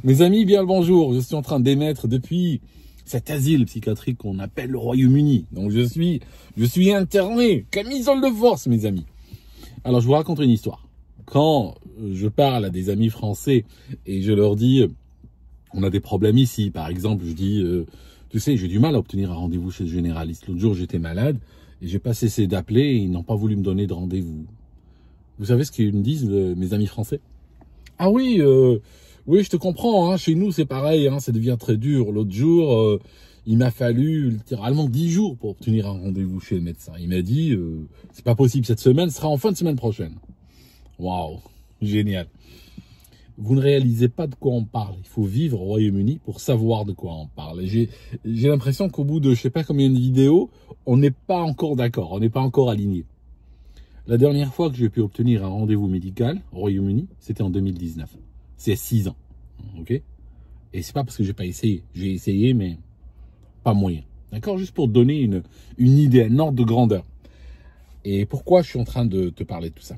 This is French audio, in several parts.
Mes amis, bien le bonjour. Je suis en train d'émettre depuis cet asile psychiatrique qu'on appelle le Royaume-Uni. Donc je suis interné, camisole de force, mes amis. Alors je vous raconte une histoire. Quand je parle à des amis français et je leur dis, on a des problèmes ici, par exemple, je dis, tu sais, j'ai du mal à obtenir un rendez-vous chez le généraliste. L'autre jour, j'étais malade et j'ai pas cessé d'appeler et ils n'ont pas voulu me donner de rendez-vous. Vous savez ce qu'ils me disent, mes amis français? Ah oui, oui, je te comprends, hein, chez nous c'est pareil, hein, ça devient très dur. L'autre jour, il m'a fallu littéralement 10 jours pour obtenir un rendez-vous chez le médecin. Il m'a dit, c'est pas possible cette semaine, ce sera en fin de semaine prochaine. Waouh, génial. Vous ne réalisez pas de quoi on parle. Il faut vivre au Royaume-Uni pour savoir de quoi on parle. Et j'ai l'impression qu'au bout de je sais pas combien de vidéos, on n'est pas encore d'accord, on n'est pas encore aligné. La dernière fois que j'ai pu obtenir un rendez-vous médical au Royaume-Uni, c'était en 2019. C'est 6 ans, ok? Et c'est pas parce que j'ai pas essayé. J'ai essayé, mais pas moyen. D'accord? Juste pour donner une idée, un ordre de grandeur. Et pourquoi je suis en train de te parler de tout ça?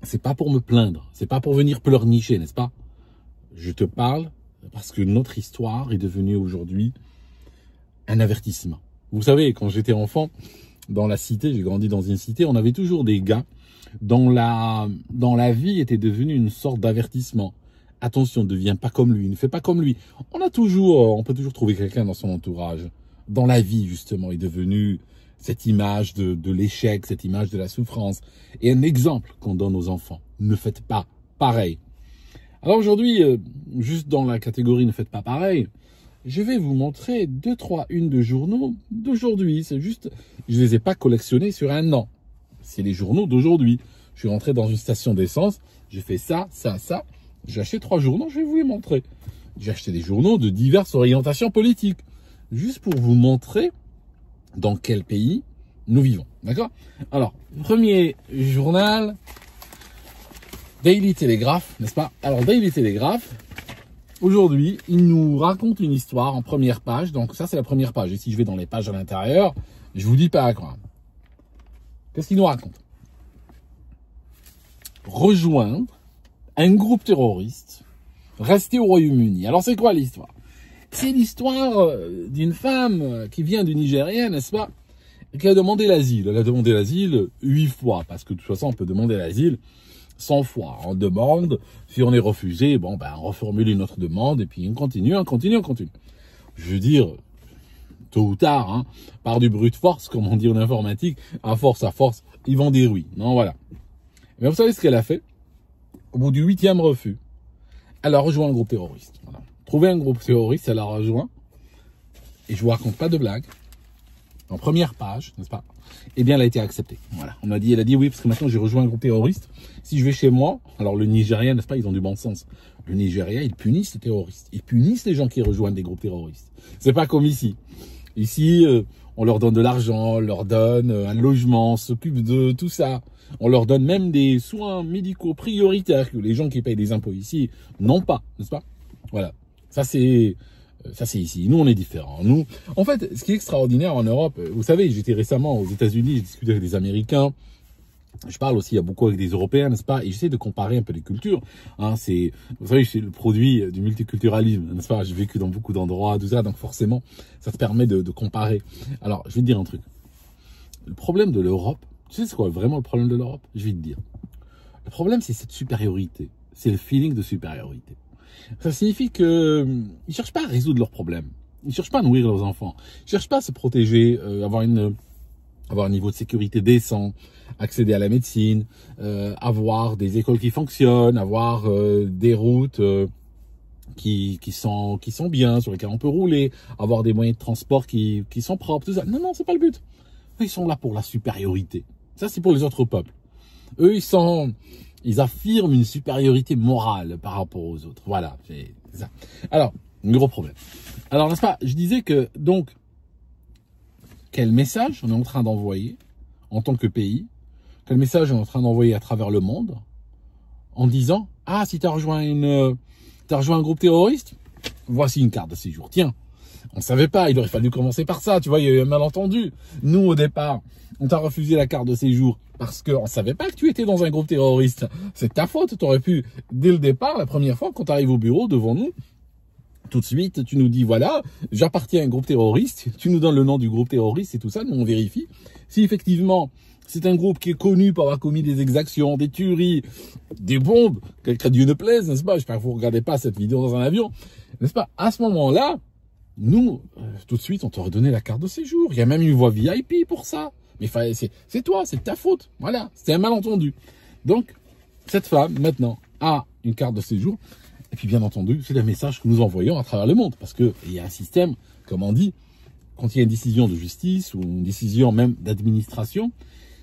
C'est pas pour me plaindre. C'est pas pour venir pleurnicher, n'est-ce pas? Je te parle parce que notre histoire est devenue aujourd'hui un avertissement. Vous savez, quand j'étais enfant, dans la cité, j'ai grandi dans une cité, on avait toujours des gars dont la vie était devenue une sorte d'avertissement. Attention, ne deviens pas comme lui, ne fais pas comme lui. On peut toujours trouver quelqu'un dans son entourage. Dans la vie, justement, est devenue cette image de l'échec, cette image de la souffrance. Et un exemple qu'on donne aux enfants. Ne faites pas pareil. Alors aujourd'hui, juste dans la catégorie ne faites pas pareil, je vais vous montrer 2-3 unes de journaux d'aujourd'hui. C'est juste, je les ai pas collectionnés sur un an. C'est les journaux d'aujourd'hui. Je suis rentré dans une station d'essence, j'ai fait ça. J'ai acheté 3 journaux, je vais vous les montrer. J'ai acheté des journaux de diverses orientations politiques. Juste pour vous montrer dans quel pays nous vivons. D'accord? Alors, premier journal, Daily Telegraph, n'est-ce pas? Alors, Daily Telegraph, aujourd'hui, il nous raconte une histoire en première page. Donc ça, c'est la première page. Et si je vais dans les pages à l'intérieur, je vous dis pas à quoi. Qu'est-ce qu'il nous raconte? Rejoindre un groupe terroriste, rester au Royaume-Uni. Alors c'est quoi l'histoire? C'est l'histoire d'une femme qui vient du Nigeria, n'est-ce pas? Et qui a demandé l'asile. Elle a demandé l'asile 8 fois, parce que de toute façon, on peut demander l'asile 100 fois. On demande, si on est refusé, bon, ben, on reformule une autre demande, et puis on continue. Je veux dire, tôt ou tard, hein, par du brute force, comme on dit en informatique, à force, ils vont dire oui. Non, voilà. Mais vous savez ce qu'elle a fait? Au bout du 8e refus, elle a rejoint un groupe terroriste. Voilà. Trouver un groupe terroriste, elle a rejoint. Et je vous raconte pas de blague. En première page, n'est-ce pas? Eh bien, elle a été acceptée. Voilà. Elle a dit oui, parce que maintenant j'ai rejoint un groupe terroriste. Si je vais chez moi, alors le Nigeria, n'est-ce pas, ils ont du bon sens. Le Nigeria, ils punissent les terroristes. Ils punissent les gens qui rejoignent des groupes terroristes. C'est pas comme ici. Ici, on leur donne de l'argent, on leur donne un logement, on s'occupe de tout ça. On leur donne même des soins médicaux prioritaires que les gens qui payent des impôts ici n'ont pas, n'est-ce pas? Voilà. Ça c'est ici. Nous, on est différents. Nous, en fait, ce qui est extraordinaire en Europe, vous savez, j'étais récemment aux États-Unis, j'ai discuté avec des Américains. Je parle aussi beaucoup avec des Européens, n'est-ce pas? Et j'essaie de comparer un peu les cultures. Hein, vous savez, c'est le produit du multiculturalisme, n'est-ce pas? J'ai vécu dans beaucoup d'endroits, tout ça, donc forcément, ça te permet de comparer. Alors, je vais te dire un truc. Le problème de l'Europe, tu sais c'est quoi vraiment le problème de l'Europe? Je vais te dire. Le problème, c'est cette supériorité. C'est le feeling de supériorité. Ça signifie que ils cherchent pas à résoudre leurs problèmes. Ils cherchent pas à nourrir leurs enfants. Ils cherchent pas à se protéger, avoir un niveau de sécurité décent, accéder à la médecine, avoir des écoles qui fonctionnent, avoir des routes qui sont bien, sur lesquelles on peut rouler, avoir des moyens de transport qui sont propres, tout ça. Non, c'est pas le but. Eux, ils sont là pour la supériorité. Ça, c'est pour les autres peuples. Eux, ils affirment une supériorité morale par rapport aux autres. Voilà, c'est ça. Alors, un gros problème. Alors, n'est-ce pas, je disais que, donc, quel message on est en train d'envoyer en tant que pays? Quel message on est en train d'envoyer à travers le monde en disant, ah, si tu as rejoint un groupe terroriste, voici une carte de séjour. Tiens, On savait pas, il aurait fallu commencer par ça, tu vois, il y a eu un malentendu. Nous, au départ, on t'a refusé la carte de séjour parce qu'on savait pas que tu étais dans un groupe terroriste. C'est ta faute, tu aurais pu, dès le départ, la première fois, quand tu arrives au bureau devant nous, tout de suite, tu nous dis, voilà, j'appartiens à un groupe terroriste, tu nous donnes le nom du groupe terroriste et tout ça, nous on vérifie. Si effectivement, c'est un groupe qui est connu pour avoir commis des exactions, des tueries, des bombes, que Dieu ne plaise, n'est-ce pas? J'espère que vous ne regardez pas cette vidéo dans un avion, n'est-ce pas? À ce moment-là, nous, tout de suite, on t'aurait donné la carte de séjour. Il y a même une voie VIP pour ça. Mais c'est toi, c'est ta faute. Voilà, c'était un malentendu. Donc, cette femme, maintenant, a une carte de séjour. Et puis, bien entendu, c'est le message que nous envoyons à travers le monde. Parce qu'il y a un système, comme on dit, quand il y a une décision de justice ou une décision même d'administration,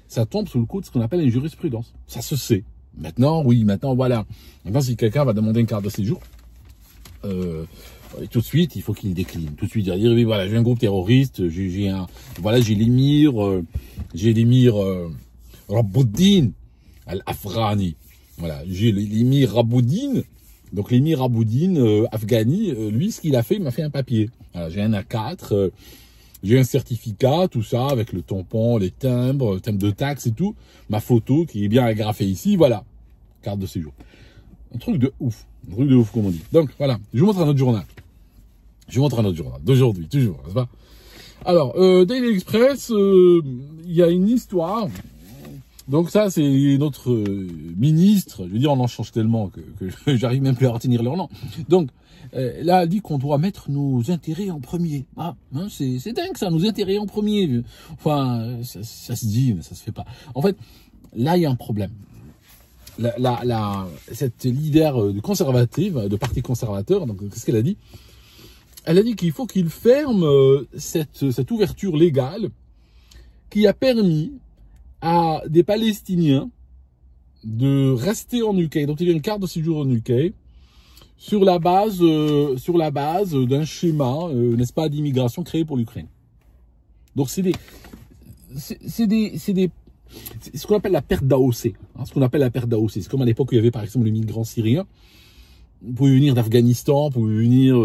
ça tombe sous le coup de ce qu'on appelle une jurisprudence. Ça se sait. Maintenant, oui, maintenant, voilà. Maintenant, si quelqu'un va demander une carte de séjour, tout de suite, il faut qu'il décline. Tout de suite, il va dire, oui, voilà, j'ai un groupe terroriste, j'ai l'émir Rabouddin al-Afghani. Voilà, j'ai l'émir Rabouddin. Donc, l'émir Rabouddin Afghani, lui, ce qu'il a fait, il m'a fait un papier. Voilà, j'ai un A4, j'ai un certificat, tout ça, avec le tampon, les timbres, thème de taxe et tout. Ma photo qui est bien agrafée ici, voilà. Carte de séjour. Un truc de ouf. Un truc de ouf, comme on dit. Donc, voilà. Je vous montre un autre journal. D'aujourd'hui, toujours, n'est-ce pas? Alors, Daily Express, il y a une histoire. Donc ça, c'est notre ministre. Je veux dire, on en change tellement que j'arrive même plus à retenir leur nom. Donc, là, elle dit qu'on doit mettre nos intérêts en premier. Ah, hein, c'est dingue ça, nos intérêts en premier. Enfin, ça se dit, mais ça se fait pas. En fait, là, il y a un problème. Cette leader conservative, de parti conservateur, donc qu'est-ce qu'elle a dit? Elle a dit qu'il faut qu'il ferme cette ouverture légale qui a permis à des Palestiniens de rester en UK, donc il y a une carte de séjour en UK, sur la base d'un schéma, n'est-ce pas, d'immigration créé pour l'Ukraine. Donc c'est ce qu'on appelle la perte d'AOC. Hein, ce qu'on appelle la perte d'AOC. C'est comme à l'époque où il y avait par exemple les migrants syriens. Vous pouvez venir d'Afghanistan, vous pouvez venir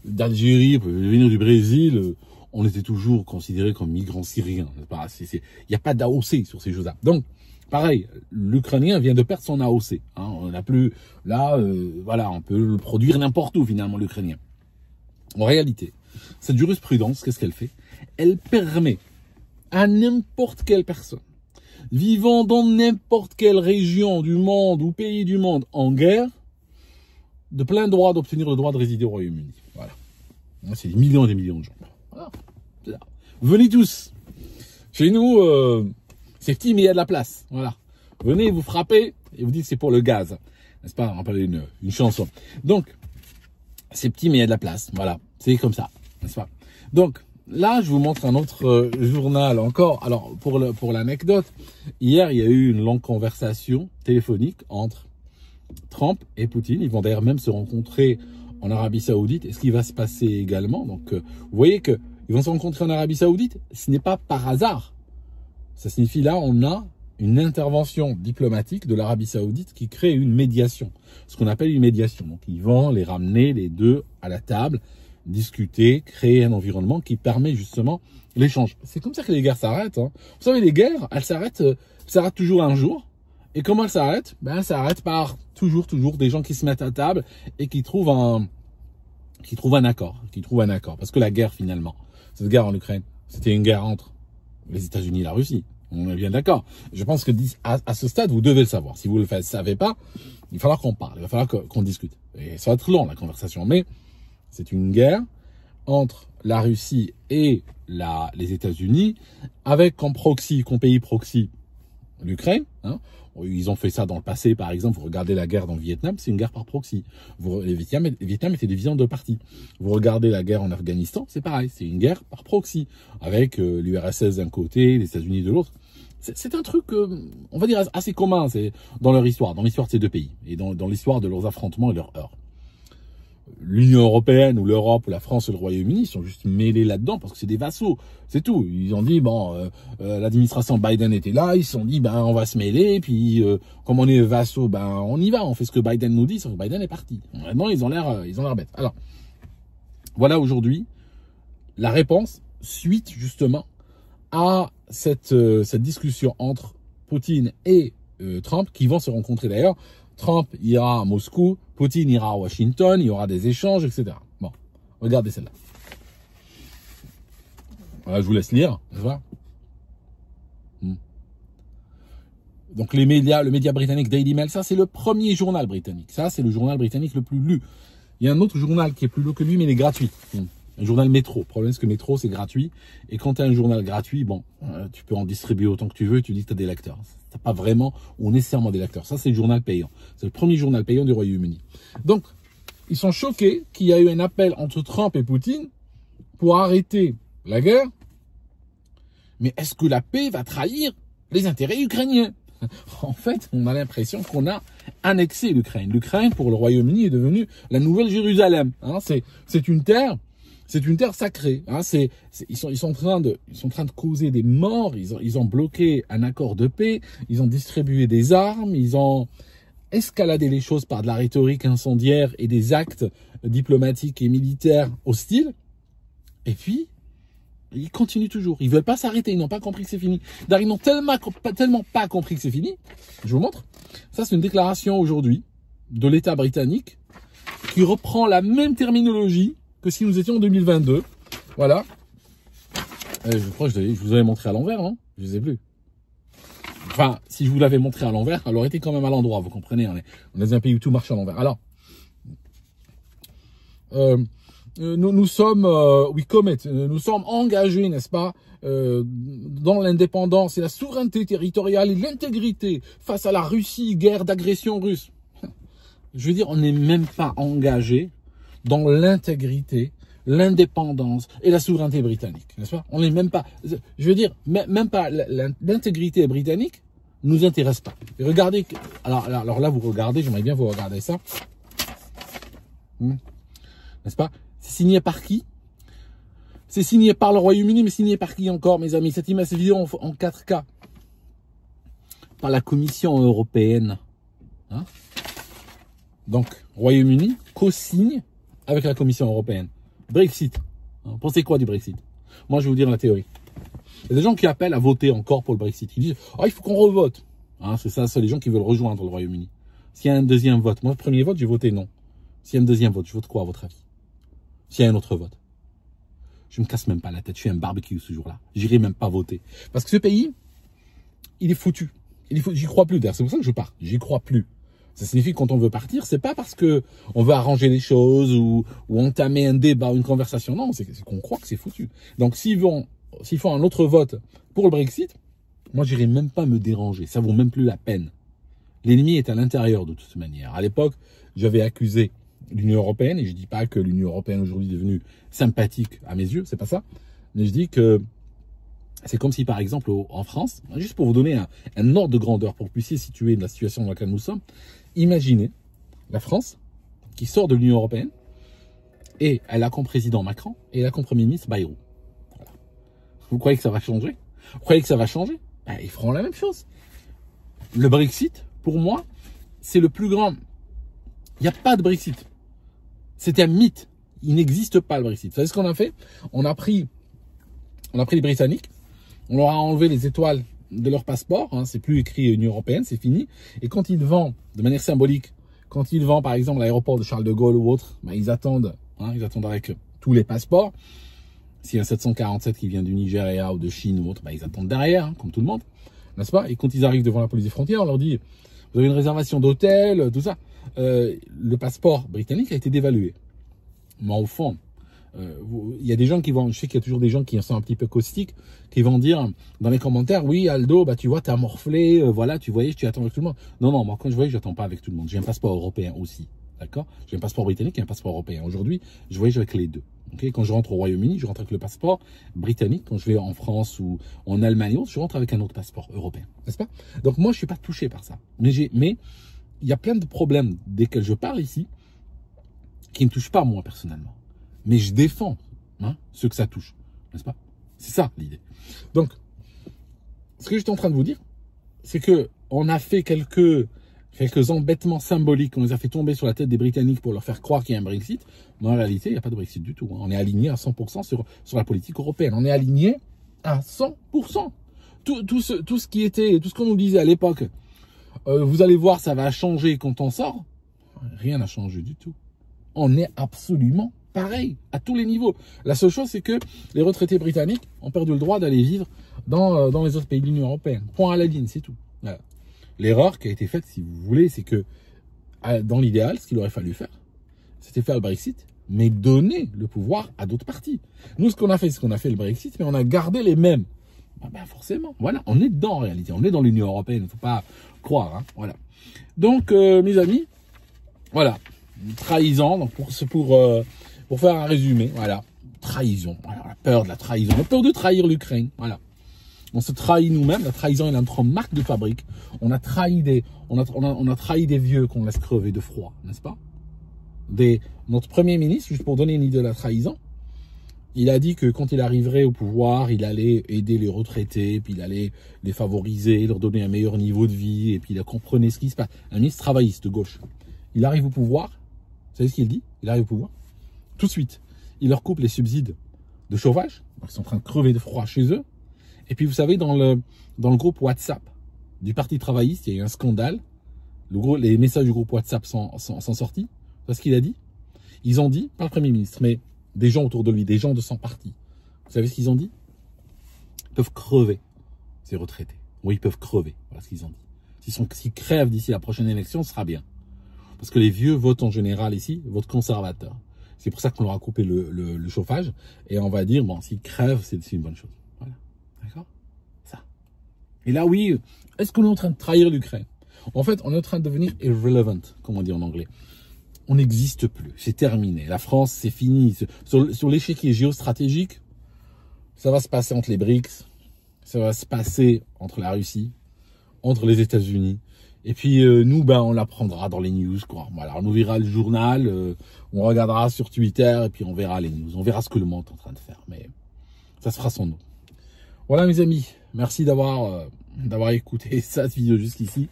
d'Algérie, vous pouvez venir du Brésil. On était toujours considérés comme migrants syriens. Il n'y a pas d'AOC sur ces choses-là. Donc, pareil, l'Ukrainien vient de perdre son AOC. Hein, on n'a plus, là, voilà, on peut le produire n'importe où finalement, l'Ukrainien. En réalité, cette jurisprudence, qu'est-ce qu'elle fait? Elle permet à n'importe quelle personne, vivant dans n'importe quelle région du monde ou pays du monde en guerre, de plein droit d'obtenir le droit de résider au Royaume-Uni. Voilà. C'est des millions et des millions de gens. Voilà. C'est ça. Venez tous. Chez nous, c'est petit, mais il y a de la place. Voilà. Venez, vous frappez et vous dites c'est pour le gaz. N'est-ce pas? On rappelle une chanson. Donc, c'est petit, mais il y a de la place. Voilà. C'est comme ça. N'est-ce pas? Donc, là, je vous montre un autre journal encore. Alors, pour l'anecdote, hier, il y a eu une longue conversation téléphonique entre Trump et Poutine. Ils vont d'ailleurs même se rencontrer en Arabie Saoudite. Et ce qui va se passer également, donc vous voyez que ils vont se rencontrer en Arabie Saoudite. Ce n'est pas par hasard. Ça signifie là, on a une intervention diplomatique de l'Arabie Saoudite qui crée une médiation. Ce qu'on appelle une médiation. Donc ils vont les ramener les deux à la table, discuter, créer un environnement qui permet justement l'échange. C'est comme ça que les guerres s'arrêtent. Hein. Vous savez, les guerres, elles s'arrêtent toujours un jour. Et comment elles s'arrêtent? Ben, elles s'arrêtent par toujours des gens qui se mettent à table et qui trouvent un accord. Parce que la guerre, finalement, cette guerre en Ukraine, c'était une guerre entre les États-Unis et la Russie. On est bien d'accord. Je pense que à ce stade, vous devez le savoir. Si vous ne le savez pas, il va falloir qu'on parle, il va falloir qu'on discute. Et ça va être long, la conversation. Mais c'est une guerre entre la Russie et les États-Unis, avec comme pays proxy, l'Ukraine. Hein. Ils ont fait ça dans le passé, par exemple. Vous regardez la guerre dans le Vietnam, c'est une guerre par proxy. Le Vietnam était divisé en deux parties. Vous regardez la guerre en Afghanistan, c'est pareil, c'est une guerre par proxy, avec l'URSS d'un côté, les États-Unis de l'autre. C'est un truc, on va dire, assez commun dans leur histoire, dans l'histoire de ces deux pays, et dans l'histoire de leurs affrontements et leurs heurts. L'Union européenne ou l'Europe ou la France ou le Royaume-Uni sont juste mêlés là-dedans parce que c'est des vassaux, c'est tout. Ils ont dit, bon, l'administration Biden était là, ils se sont dit, ben on va se mêler, puis comme on est vassaux, ben on y va, on fait ce que Biden nous dit, sauf que Biden est parti. Maintenant, ils ont l'air bêtes. Alors, voilà aujourd'hui la réponse suite justement à cette discussion entre Poutine et Trump qui vont se rencontrer d'ailleurs. Trump ira à Moscou, Poutine ira à Washington, il y aura des échanges, etc. Bon, regardez celle-là. Voilà, je vous laisse lire, tu vois. Donc les médias, le média britannique Daily Mail, ça c'est le premier journal britannique. Ça c'est le journal britannique le plus lu. Il y a un autre journal qui est plus lu que lui, mais il est gratuit. Un journal Métro. Le problème c'est que Métro c'est gratuit. Et quand tu as un journal gratuit, bon, tu peux en distribuer autant que tu veux. Tu dis que tu as des lecteurs. Tu n'as pas vraiment ou nécessairement des lecteurs. Ça c'est le journal payant. C'est le premier journal payant du Royaume-Uni. Donc ils sont choqués qu'il y a eu un appel entre Trump et Poutine pour arrêter la guerre. Mais est-ce que la paix va trahir les intérêts ukrainiens? En fait, on a l'impression qu'on a annexé l'Ukraine. L'Ukraine, pour le Royaume-Uni, est devenue la nouvelle Jérusalem. Hein, c'est une terre sacrée. Hein, ils sont en train de causer des morts. Ils ont bloqué un accord de paix. Ils ont distribué des armes. Ils ont escaladé les choses par de la rhétorique incendiaire et des actes diplomatiques et militaires hostiles. Et puis, ils continuent toujours. Ils veulent pas s'arrêter. Ils n'ont pas compris que c'est fini. D'ailleurs, ils n'ont tellement pas compris que c'est fini. Je vous montre. Ça, c'est une déclaration aujourd'hui de l'État britannique qui reprend la même terminologie que si nous étions en 2022. Voilà. Je crois que je vous avais montré à l'envers, non? Je ne sais plus. Enfin, si je vous l'avais montré à l'envers, elle aurait été quand même à l'endroit. Vous comprenez? On est dans un pays où tout marche à l'envers. Alors, nous sommes engagés, n'est-ce pas, dans l'indépendance et la souveraineté territoriale et l'intégrité face à la Russie, guerre d'agression russe. Je veux dire, on n'est même pas engagé dans l'intégrité, l'indépendance et la souveraineté britannique, n'est-ce pas? On n'est même pas, je veux dire, même pas l'intégrité britannique nous intéresse pas. Et regardez, alors là, vous regardez, j'aimerais bien vous regarder ça. N'est-ce pas? C'est signé par qui? C'est signé par le Royaume-Uni, mais signé par qui encore, mes amis? Cette vidéo en 4K. Par la Commission européenne. Hein? Donc, Royaume-Uni co-signe avec la Commission européenne. Brexit. Hein? Pensez quoi du Brexit? Moi, je vais vous dire la théorie. Il y a des gens qui appellent à voter encore pour le Brexit. Ils disent, oh, il faut qu'on revote. Hein, c'est ça, c'est les gens qui veulent rejoindre le Royaume-Uni. S'il y a un deuxième vote, moi, le premier vote, j'ai voté non. S'il y a un deuxième vote, je vote quoi à votre avis? S'il y a un autre vote, je me casse même pas la tête. Je fais un barbecue ce jour-là. J'irai même pas voter. Parce que ce pays, il est foutu. J'y crois plus d'ailleurs. C'est pour ça que je pars. J'y crois plus. Ça signifie que quand on veut partir, c'est pas parce que on veut arranger les choses ou entamer un débat ou une conversation. Non, c'est qu'on croit que c'est foutu. Donc s'ils font un autre vote pour le Brexit, moi j'irai même pas me déranger. Ça vaut même plus la peine. L'ennemi est à l'intérieur de toute manière. À l'époque, j'avais accusé l'Union européenne, et je dis pas que l'Union européenne aujourd'hui est devenue sympathique à mes yeux, c'est pas ça, mais je dis que c'est comme si par exemple en France, juste pour vous donner un ordre de grandeur, pour que vous puissiez situer la situation dans laquelle nous sommes, imaginez la France qui sort de l'Union européenne, et elle a comme président Macron, et elle a comme premier ministre Bayrou. Voilà. Vous croyez que ça va changer? Vous croyez que ça va changer? Ben, ils feront la même chose. Le Brexit, pour moi, c'est le plus grand. Il n'y a pas de Brexit. C'est un mythe. Il n'existe pas le Brexit. Vous savez ce qu'on a fait? On a pris les Britanniques, on leur a enlevé les étoiles de leur passeport, hein, c'est plus écrit Union européenne, c'est fini. Et quand ils vendent, de manière symbolique, quand ils vendent par exemple l'aéroport de Charles de Gaulle ou autre, ben, ils attendent avec tous les passeports. S'il y a un 747 qui vient du Nigeria ou de Chine ou autre, ben, ils attendent derrière, hein, comme tout le monde, n'est-ce pas? Et quand ils arrivent devant la police des frontières, on leur dit, vous avez une réservation d'hôtel, tout ça. Le passeport britannique a été dévalué. Mais au fond, il y a des gens qui vont, je sais qu'il y a toujours des gens qui sont un petit peu caustiques, qui vont dire dans les commentaires, oui Aldo, bah tu vois, t'as morflé, voilà, tu voyais, tu attends avec tout le monde. Non, non, moi quand je voyais, j'attends pas avec tout le monde. J'ai un passeport européen aussi, d'accord? J'ai un passeport britannique et un passeport européen. Aujourd'hui, je voyage avec les deux. Okay, quand je rentre au Royaume-Uni, je rentre avec le passeport britannique. Quand je vais en France ou en Allemagne, je rentre avec un autre passeport européen, n'est-ce pas? Donc moi, je suis pas touché par ça. Mais il y a plein de problèmes desquels je parle ici qui ne touchent pas moi personnellement. Mais je défends ceux que ça touche, n'est-ce pas? C'est ça l'idée. Donc, ce que j'étais en train de vous dire, c'est que on a fait quelques quelques embêtements symboliques qu'on les a fait tomber sur la tête des Britanniques pour leur faire croire qu'il y a un Brexit. Mais en réalité, il n'y a pas de Brexit du tout. Hein. On est aligné à 100% sur la politique européenne. On est aligné à 100%. Tout ce qu'on nous disait à l'époque, vous allez voir, ça va changer quand on sort. Rien n'a changé du tout. On est absolument pareil à tous les niveaux. La seule chose, c'est que les retraités britanniques ont perdu le droit d'aller vivre dans les autres pays de l'Union européenne. Point à la ligne, c'est tout. Voilà. L'erreur qui a été faite, si vous voulez, c'est que dans l'idéal, ce qu'il aurait fallu faire, c'était faire le Brexit, mais donner le pouvoir à d'autres partis. Nous, ce qu'on a fait, c'est qu'on a fait le Brexit, mais on a gardé les mêmes. Ben forcément, voilà, on est dedans en réalité, on est dans l'Union européenne, il ne faut pas croire, hein, voilà. Donc, mes amis, voilà, trahison, donc pour faire un résumé, voilà, trahison, voilà, la peur de la trahison, la peur de trahir l'Ukraine, voilà. On se trahit nous-mêmes, la trahison est notre marque de fabrique. On a trahi on a trahi des vieux qu'on laisse crever de froid, n'est-ce pas? Notre premier ministre, juste pour donner une idée de la trahison, il a dit que quand il arriverait au pouvoir, il allait aider les retraités, puis il allait les favoriser, leur donner un meilleur niveau de vie, et puis il comprenait ce qui se passe. Un ministre travailliste de gauche. Il arrive au pouvoir, vous savez ce qu'il dit? Il arrive au pouvoir. Tout de suite, il leur coupe les subsides de chauffage, ils sont en train de crever de froid chez eux. Et puis, vous savez, dans le groupe WhatsApp du Parti travailliste, il y a eu un scandale. Les messages du groupe WhatsApp sont sortis. C'est ce qu'il a dit. Ils ont dit, pas le Premier ministre, mais des gens autour de lui, des gens de son parti. Vous savez ce qu'ils ont dit? Ils peuvent crever, ces retraités. Oui, ils peuvent crever. Voilà ce qu'ils ont dit. S'ils crèvent d'ici la prochaine élection, ce sera bien. Parce que les vieux votent en général ici, votent conservateur. C'est pour ça qu'on leur a coupé le chauffage. Et on va dire, bon, s'ils crèvent, c'est une bonne chose. Voilà. D'accord? Ça. Et là, oui, est-ce qu'on est en train de trahir l'Ukraine? En fait, on est en train de devenir irrelevant, comme on dit en anglais. On n'existe plus. C'est terminé. La France, c'est fini. Sur l'échiquier géostratégique, ça va se passer entre les BRICS, ça va se passer entre la Russie, entre les États-Unis. Et puis, nous, ben, on l'apprendra dans les news, quoi. Voilà, on ouvrira le journal, on regardera sur Twitter, et puis on verra les news. On verra ce que le monde est en train de faire. Mais ça se fera sans nous. Voilà, mes amis. Merci d'avoir écouté cette vidéo jusqu'ici.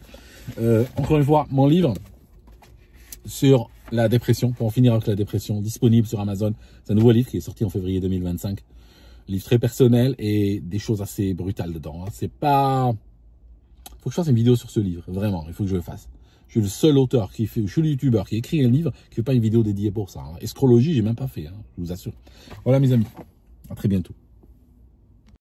Encore une fois, mon livre sur la dépression, pour en finir avec la dépression, disponible sur Amazon. C'est un nouveau livre qui est sorti en février 2025. Livre très personnel et des choses assez brutales dedans. Hein. C'est pas... Faut que je fasse une vidéo sur ce livre, vraiment, il faut que je le fasse. Je suis le seul auteur je suis le youtubeur qui écrit un livre, qui fait pas une vidéo dédiée pour ça. Hein. Escrologie, j'ai même pas fait, hein, je vous assure. Voilà mes amis, à très bientôt.